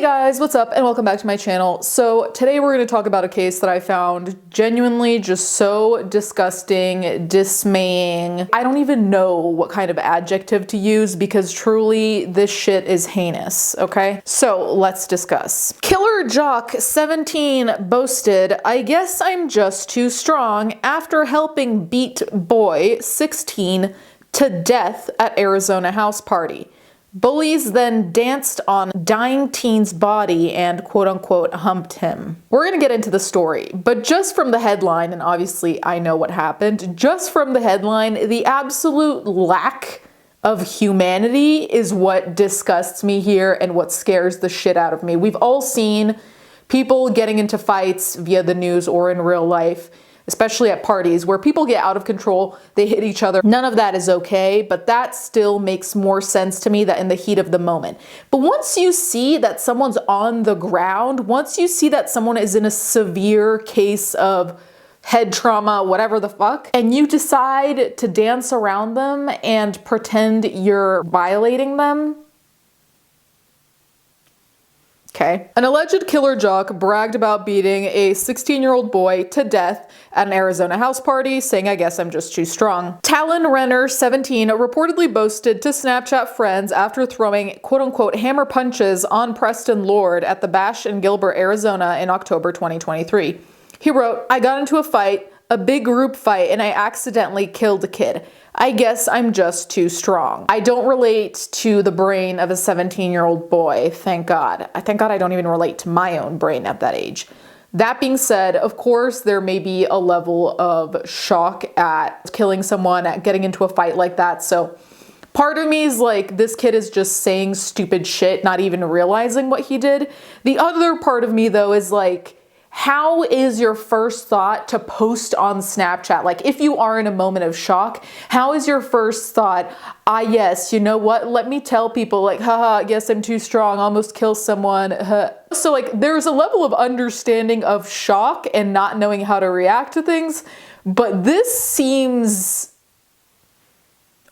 Guys, what's up and welcome back to my channel. So today we're going to talk about a case that I found genuinely just so disgusting, dismaying. I don't even know what kind of adjective to use because truly this shit is heinous, okay? So let's discuss. Killer Jock 17 boasted, "I guess I'm just too strong," after helping beat boy 16 to death at Arizona house party. Bullies then danced on dying teen's body and quote-unquote humped him. We're gonna get into the story, but just from the headline, and obviously I know what happened, just from the headline, the absolute lack of humanity is what disgusts me here and what scares the shit out of me. We've all seen people getting into fights via the news or in real life, especially at parties where people get out of control, they hit each other. None of that is okay, but that still makes more sense to me that in the heat of the moment. But once you see that someone's on the ground, once you see that someone is in a severe case of head trauma, whatever the fuck, and you decide to dance around them and pretend you're violating them, okay. An alleged killer jock bragged about beating a 16-year-old boy to death at an Arizona house party, saying, "I guess I'm just too strong." Talon Renner, 17, reportedly boasted to Snapchat friends after throwing quote-unquote hammer punches on Preston Lord at the Bash in Gilbert, Arizona in October 2023. He wrote, "I got into a fight, a big group fight, and I accidentally killed a kid. I guess I'm just too strong." I don't relate to the brain of a 17-year-old boy, thank God. Thank God I don't even relate to my own brain at that age. That being said, of course, there may be a level of shock at killing someone, at getting into a fight like that. So part of me is like, this kid is just saying stupid shit, not even realizing what he did. The other part of me, though, is like, how is your first thought to post on Snapchat? Like, if you are in a moment of shock, how is your first thought, yes, you know what? Let me tell people, like, haha, yes, I'm too strong, almost kill someone. So like, there's a level of understanding of shock and not knowing how to react to things. But this seems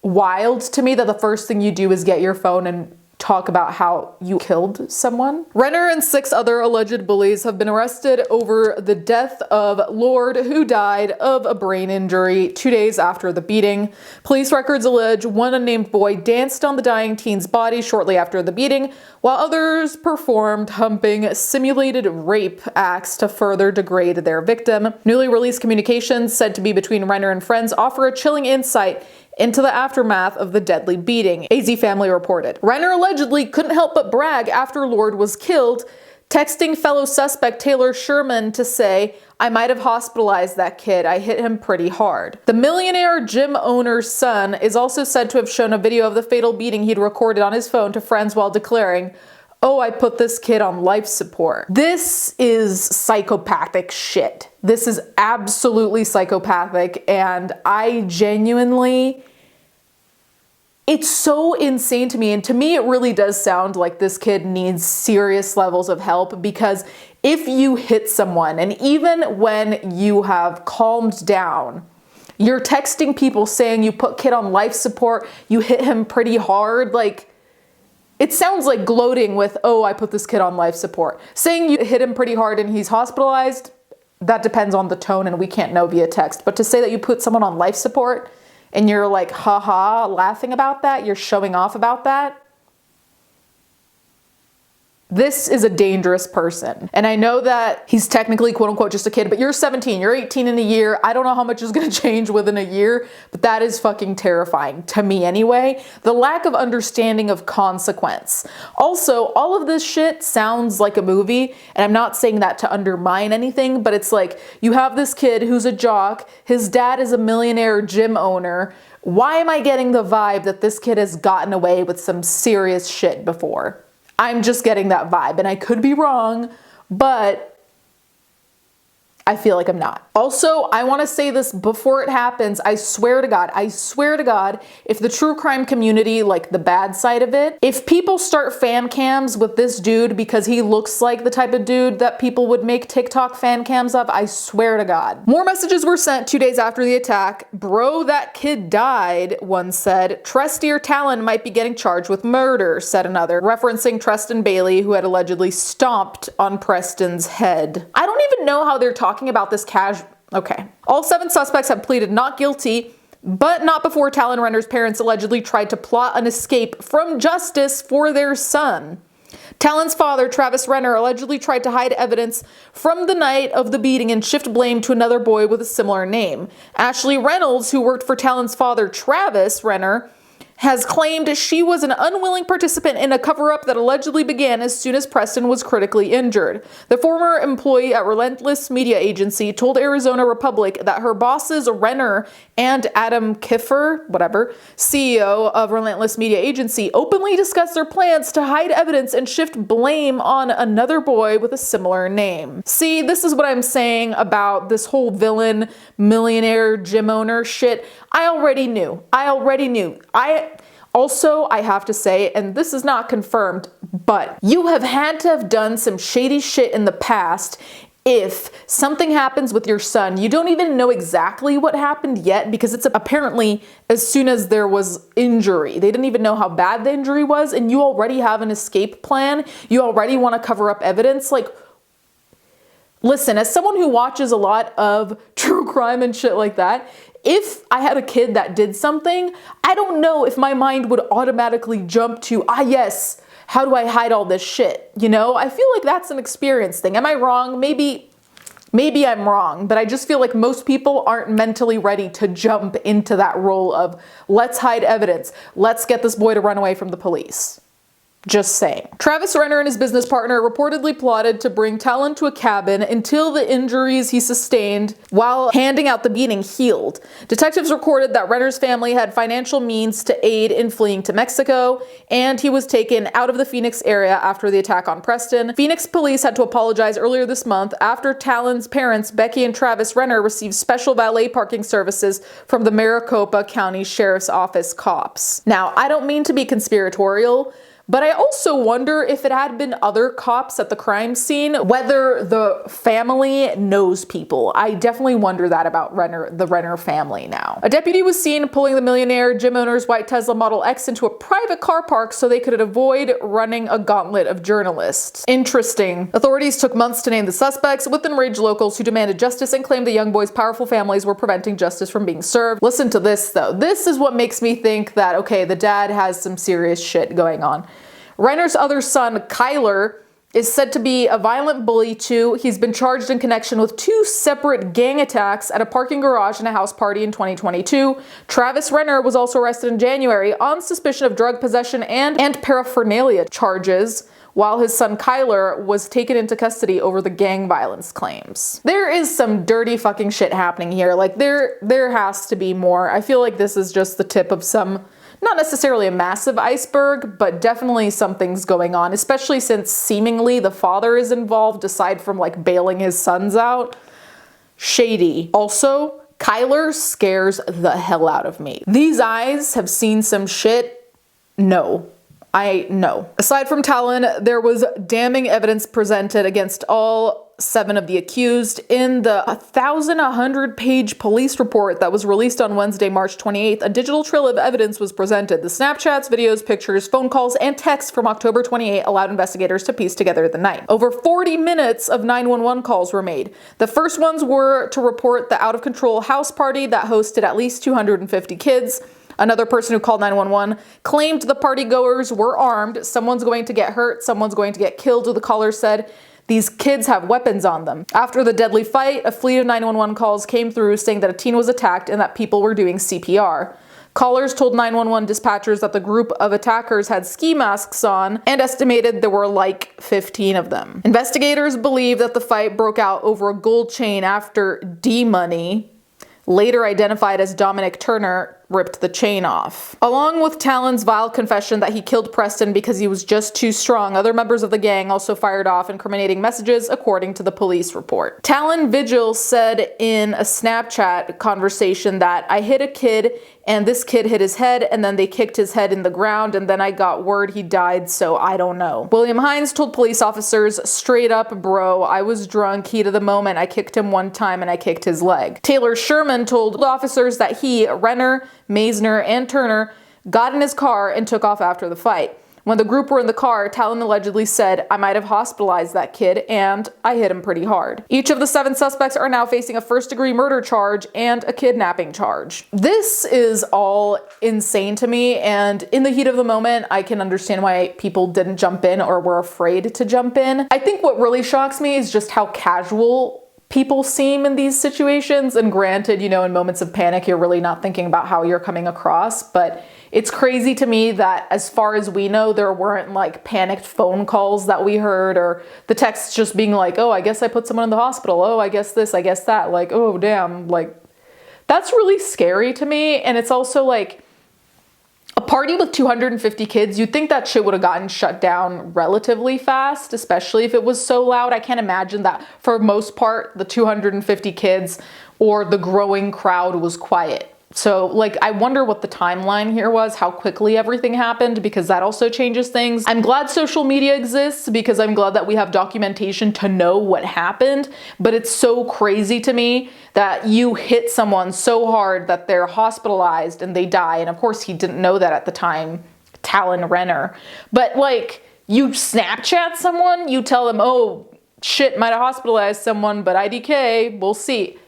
wild to me that the first thing you do is get your phone and talk about how you killed someone. Renner and 6 other alleged bullies have been arrested over the death of Lord, who died of a brain injury 2 days after the beating. Police records allege one unnamed boy danced on the dying teen's body shortly after the beating, while others performed humping, simulated rape acts to further degrade their victim. Newly released communications said to be between Renner and friends offer a chilling insight into the aftermath of the deadly beating, AZ Family reported. Renner allegedly couldn't help but brag after Lord was killed, texting fellow suspect Taylor Sherman to say, "I might have hospitalized that kid. I hit him pretty hard." The millionaire gym owner's son is also said to have shown a video of the fatal beating he'd recorded on his phone to friends while declaring, "Oh, I put this kid on life support." This is psychopathic shit. This is absolutely psychopathic, and I genuinely, it's so insane to me. And to me, it really does sound like this kid needs serious levels of help, because if you hit someone, and even when you have calmed down, you're texting people saying you put kid on life support, you hit him pretty hard, like, it sounds like gloating with, "Oh, I put this kid on life support." Saying you hit him pretty hard and he's hospitalized, that depends on the tone and we can't know via text. But to say that you put someone on life support and you're like, haha, laughing about that, you're showing off about that, this is a dangerous person. And I know that he's technically quote unquote just a kid, but you're 17, you're 18 in a year. I don't know how much is gonna change within a year, but that is fucking terrifying to me anyway. The lack of understanding of consequence. Also, all of this shit sounds like a movie, and I'm not saying that to undermine anything, but it's like, you have this kid who's a jock, his dad is a millionaire gym owner. Why am I getting the vibe that this kid has gotten away with some serious shit before? I'm just getting that vibe, and I could be wrong, but I feel like I'm not. Also, I want to say this before it happens. I swear to God, if the true crime community, like the bad side of it, if people start fan cams with this dude because he looks like the type of dude that people would make TikTok fan cams of, I swear to God. More messages were sent 2 days after the attack. Bro, that kid died, one said. Tresty or Talon might be getting charged with murder, said another, referencing Treston Bailey, who had allegedly stomped on Preston's head. I don't even know how they're talking about this Okay. All 7 suspects have pleaded not guilty, but not before Talon Renner's parents allegedly tried to plot an escape from justice for their son. Talon's father, Travis Renner, allegedly tried to hide evidence from the night of the beating and shift blame to another boy with a similar name. Ashley Reynolds, who worked for Talon's father, Travis Renner, has claimed she was an unwilling participant in a cover-up that allegedly began as soon as Preston was critically injured. The former employee at Relentless Media Agency told Arizona Republic that her bosses Renner and Adam Kiffer, CEO of Relentless Media Agency, openly discussed their plans to hide evidence and shift blame on another boy with a similar name. See, this is what I'm saying about this whole villain, millionaire, gym owner shit. I already knew. Also, I have to say, and this is not confirmed, but you have had to have done some shady shit in the past. If something happens with your son, you don't even know exactly what happened yet, because it's apparently as soon as there was injury. They didn't even know how bad the injury was, and you already have an escape plan. You already want to cover up evidence. Like, listen, as someone who watches a lot of true crime and shit like that, if I had a kid that did something, I don't know if my mind would automatically jump to, yes, how do I hide all this shit? You know, I feel like that's an experience thing. Am I wrong? Maybe I'm wrong, but I just feel like most people aren't mentally ready to jump into that role of, let's hide evidence. Let's get this boy to run away from the police. Just saying. Travis Renner and his business partner reportedly plotted to bring Talon to a cabin until the injuries he sustained while handing out the beating healed. Detectives recorded that Renner's family had financial means to aid in fleeing to Mexico, and he was taken out of the Phoenix area after the attack on Preston. Phoenix police had to apologize earlier this month after Talon's parents, Becky and Travis Renner, received special valet parking services from the Maricopa County Sheriff's Office cops. Now, I don't mean to be conspiratorial, but I also wonder if it had been other cops at the crime scene, whether the family knows people. I definitely wonder that about the Renner family now. A deputy was seen pulling the millionaire gym owner's white Tesla Model X into a private car park so they could avoid running a gauntlet of journalists. Interesting. Authorities took months to name the suspects, with enraged locals who demanded justice and claimed the young boys' powerful families were preventing justice from being served. Listen to this though. This is what makes me think that, okay, the dad has some serious shit going on. Renner's other son, Kyler, is said to be a violent bully too. He's been charged in connection with 2 separate gang attacks at a parking garage and a house party in 2022. Travis Renner was also arrested in January on suspicion of drug possession and paraphernalia charges, while his son Kyler was taken into custody over the gang violence claims. There is some dirty fucking shit happening here. Like, there has to be more. I feel like this is just the tip of some, not necessarily a massive iceberg, but definitely something's going on, especially since seemingly the father is involved aside from like bailing his sons out. Shady. Also, Kyler scares the hell out of me. These eyes have seen some shit. No. Aside from Talon, there was damning evidence presented against all 7 of the accused. In the 1,100-page police report that was released on Wednesday, March 28th, a digital trail of evidence was presented. The Snapchats, videos, pictures, phone calls, and texts from October 28 allowed investigators to piece together the night. Over 40 minutes of 911 calls were made. The first ones were to report the out-of-control house party that hosted at least 250 kids. Another person who called 911 claimed the partygoers were armed. Someone's going to get hurt. Someone's going to get killed, the caller said. These kids have weapons on them. After the deadly fight, a fleet of 911 calls came through saying that a teen was attacked and that people were doing CPR. Callers told 911 dispatchers that the group of attackers had ski masks on and estimated there were like 15 of them. Investigators believe that the fight broke out over a gold chain after D-Money, later identified as Dominic Turner, ripped the chain off. Along with Talon's vile confession that he killed Preston because he was just too strong, other members of the gang also fired off incriminating messages, according to the police report. Talon Vigil said in a Snapchat conversation that I hit a kid and this kid hit his head and then they kicked his head in the ground and then I got word he died, so I don't know. William Hines told police officers, straight up, bro, I was drunk, heat of the moment, I kicked him one time and I kicked his leg. Taylor Sherman told officers that he, Renner, Maisner, and Turner got in his car and took off after the fight. When the group were in the car, Talon allegedly said, I might have hospitalized that kid and I hit him pretty hard. Each of the 7 suspects are now facing a first-degree murder charge and a kidnapping charge. This is all insane to me, and in the heat of the moment, I can understand why people didn't jump in or were afraid to jump in. I think what really shocks me is just how casual people seem in these situations. And granted, you know, in moments of panic, you're really not thinking about how you're coming across, but it's crazy to me that as far as we know, there weren't like panicked phone calls that we heard or the texts just being like, oh, I guess I put someone in the hospital. Oh, I guess this, I guess that. Like, oh, damn. Like, that's really scary to me. And it's also like a party with 250 kids. You'd think that shit would have gotten shut down relatively fast, especially if it was so loud. I can't imagine that for most part, the 250 kids or the growing crowd was quiet. So like, I wonder what the timeline here was, how quickly everything happened, because that also changes things. I'm glad social media exists because I'm glad that we have documentation to know what happened, but it's so crazy to me that you hit someone so hard that they're hospitalized and they die. And of course he didn't know that at the time, Talon Renner. But like, you Snapchat someone, you tell them, oh shit, might have hospitalized someone, but IDK, we'll see.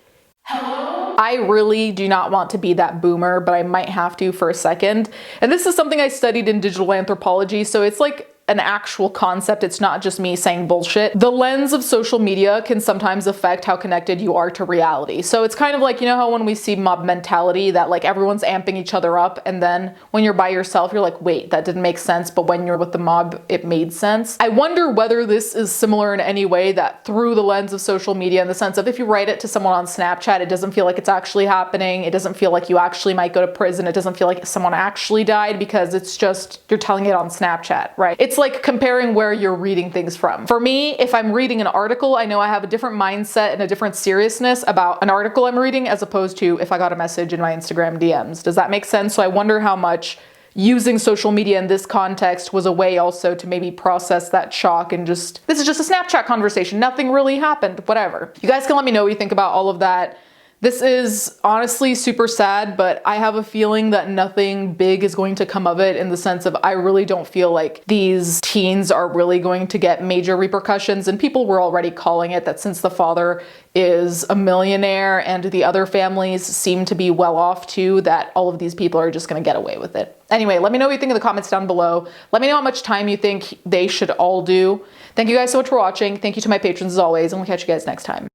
Hello? I really do not want to be that boomer, but I might have to for a second. And this is something I studied in digital anthropology, so it's like an actual concept. It's not just me saying bullshit. The lens of social media can sometimes affect how connected you are to reality. So it's kind of like, you know how when we see mob mentality that like everyone's amping each other up, and then when you're by yourself, you're like, wait, that didn't make sense. But when you're with the mob, it made sense. I wonder whether this is similar in any way, that through the lens of social media, in the sense of if you write it to someone on Snapchat, it doesn't feel like it's actually happening. It doesn't feel like you actually might go to prison. It doesn't feel like someone actually died because it's just, you're telling it on Snapchat, right? It's like comparing where you're reading things from. For me, if I'm reading an article, I know I have a different mindset and a different seriousness about an article I'm reading as opposed to if I got a message in my Instagram DMs. Does that make sense? So I wonder how much using social media in this context was a way also to maybe process that shock and just, this is just a Snapchat conversation. Nothing really happened, whatever. You guys can let me know what you think about all of that. This is honestly super sad, but I have a feeling that nothing big is going to come of it, in the sense of I really don't feel like these teens are really going to get major repercussions. And people were already calling it that since the father is a millionaire and the other families seem to be well off too, that all of these people are just going to get away with it. Anyway, let me know what you think in the comments down below. Let me know how much time you think they should all do. Thank you guys so much for watching. Thank you to my patrons as always, and we'll catch you guys next time.